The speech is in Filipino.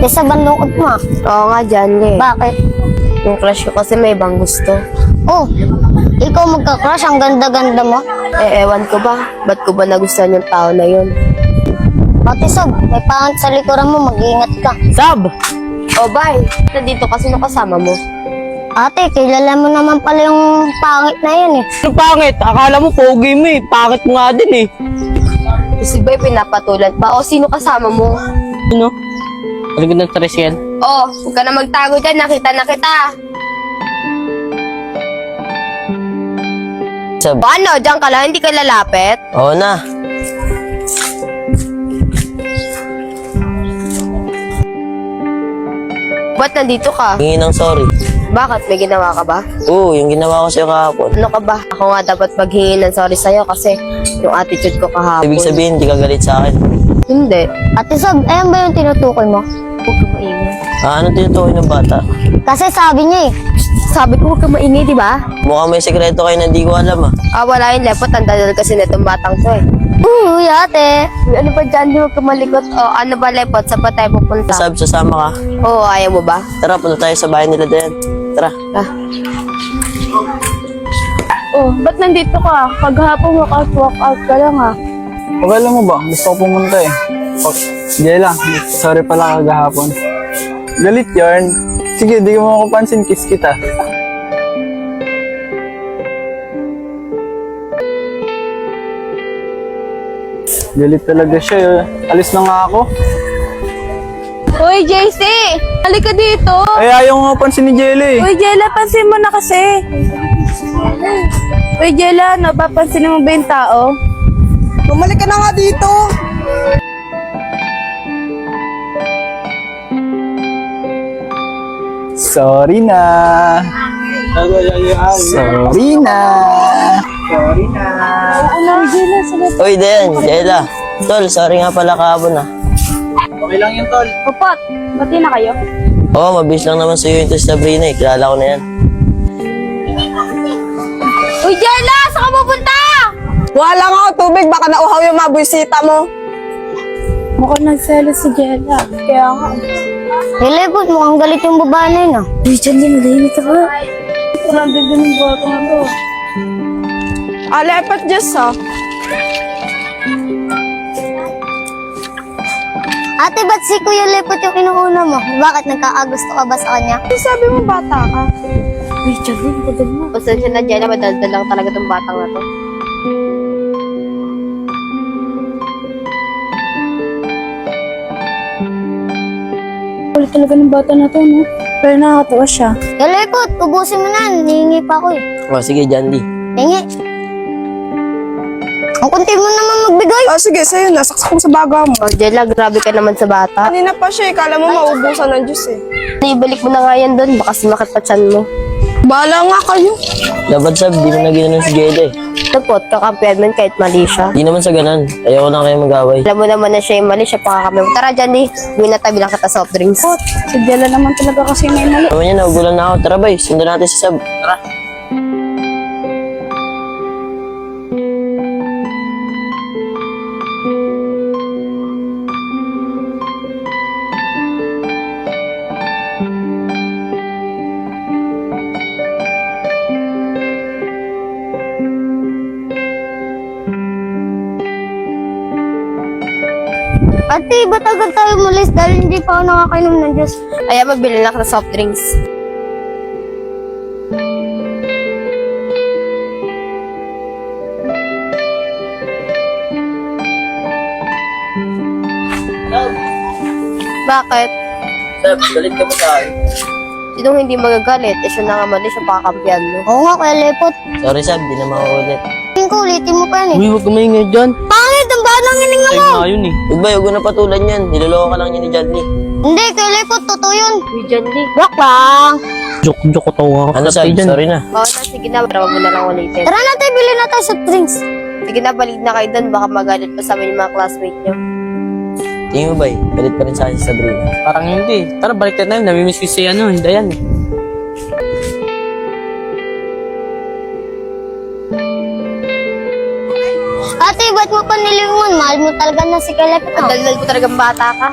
Ate, sa bandungkot mo ah. Oo nga, Janly. Bakit? Yung crush ko kasi may ibang gusto. Oh, ikaw magka-crush, ang ganda-ganda mo. Ewan ko ba? Ba't ko ba nagustuhan yung tao na yun? Ate Sob, may pangit sa likuran mo, mag-iingat ka. Sab! Oh, bye! Nandito kasi nung kasama mo. Ate, kilala mo naman pala yung pangit na yun eh. Ano pangit? Akala mo pogi mo eh. Pangit mo nga din eh. Si Bay pinapatulan pa. O, sino kasama mo? Ano? Maligod ng tres yan. Oh, huwag ka na magtago dyan. Nakita na kita. Sab. O ano, dyan ka lang. Hindi ka lalapit? Oo na. Ba't nandito ka? Hingi ng sorry. Bakit? May ginawa ka ba? Oo, yung ginawa ko sa'yo kahapon. Ano ka ba? Ako nga dapat maghingi ng sorry sa'yo kasi yung attitude ko kahapon. Ibig sabihin, hindi ka galit sa akin. Hindi. Ate Sob, ayan ba yung tinutukoy mo? Huwag ka maingay. Ano tinutukoy ng bata? Kasi sabi niya eh. Sabi ko huwag ka maingay, di ba? Mukhang may sekreto kayo na hindi ko alam ah. Wala yung lepot. Ang dadal kasi netong batang to eh. Uy, ate. Uy, ano ba dyan? Di huwag ka malikot. O, ano ba lepot? Saan ba tayo pupunta? Sab, sasama ka. Oo, ayaw mo ba? Tara, punta tayo sa bahay nila din. Tara. Ah. Oh, ba't nandito ka? Paghapon walk out ka lang ha. Okay lang mo ba? Gusto ko pumunta eh. Sige lang. Sorry pala kagahapon. Galit yarn. Sige, di mo ako pansin. Kiss kita. Galit talaga siya eh. Alis na nga ako. Uy, JC! Halika dito! Ay, ayaw nga pansin ni Jelly. Uy, Jella, pansin mo na kasi. Uy, Jella, napapansin mo ba yung tao? Bumalik ka na nga dito. Sorry na. Sorry na. Uy, Jella, salat. Uy, Den, Jella. Tol, sorry nga pala kahapon ah. Okay lang yun, tol. Kupot, bati na kayo? Oo, mabilis lang naman sa'yo yung Sabrina eh. Kilala ko na yan. Uy, Jella, saan ka pupunta? Wala nga ako tubig, baka nauhaw yung mga buwisita mo. Mukhang nagselos si Jella. Kaya nga. Nilepot, mukhang galit yung babae na yun ah. Uy, Jella, malahimik ka ba? Parang bigyan ng bata na to. Lepat Diyos ha. Ate, ba't si Kuya Lepot yung inuuna mo? Bakit nagkakagusto ka ba sa kanya? Sabi mo bata ka. Uy, Jella, tagal mo. Pasensya na dyan. Madaldal lang talaga tong batang na to. Kulit talaga ng bata na to, no? Pero nakakatawa siya. Kuya Lepot, ubusin mo na. Hihingi pa ako eh. O, sige, Jandy. Hingi. Ang kunti mo naman magbigay. Sige, sa'yo na. Saksak mo sa baga mo. O, Jella, grabe ka naman sa bata. Kanina pa siya eh. Kala mo maubusan ng Diyos eh. Ibalik mo na nga yan doon. Baka sumakit pa tiyan mo. Bahala nga kayo. Dapat Sab, di mo na ginanon si Jella eh. Tapos, kakampiyan mo kahit mali siya. Di naman sa ganan. Ayoko lang kayo mag-away. Alam mo naman na siya yung mali. Siya pakakami mo. Tara, Jandy. Gawin na tabi lang kita soft drinks. Si Jella naman talaga kasi may mali. Naman yan, naugulan na ako. Tara, bay. Sundan natin si Sab. Tara. Ate, ba't agad tayo mulis dahil hindi pa ako nakakainom ng Diyos? Ay, magbili na kita soft drinks. Bakit? Sab, galit ka ba sa akin? Sinong hindi magagalit? Siya na nga mali. Siya pakakampiyan mo. Oo nga, Kuya Lepot. Sorry, Sab. Di na mauulit. Tingin ko, ulitin mo pa yan eh. Uy, huwag ka maingay dyan. Pangit, ang banang hininga mo. Nga yun eh. Huwag ba, huwag na patulan yan. Niloloko ka lang yan ni Jandy. Hindi, Kuya Lepot, totoo yun. Uy, Jandy. Joke lang. Joke ko tawa ka. Ano, Sab? Sorry na. Oo na, sige na. Para mo na lang ulitin. Tara na tayo, bilhin na tayo sa drinks. Sige na, balik na kayo doon. Baka magalit pa sa amin yung mga classmate niyo. Tingin mo ba, galit pa rin sa akin si Sabrina. Parang hindi. Tara, balik na tayo. Namimiss ko si Dayan. Ate, ba't mo pa nilingon? Mahal mo talaga na si Kuya Lepot. Ang daldal ko talagang bata ka.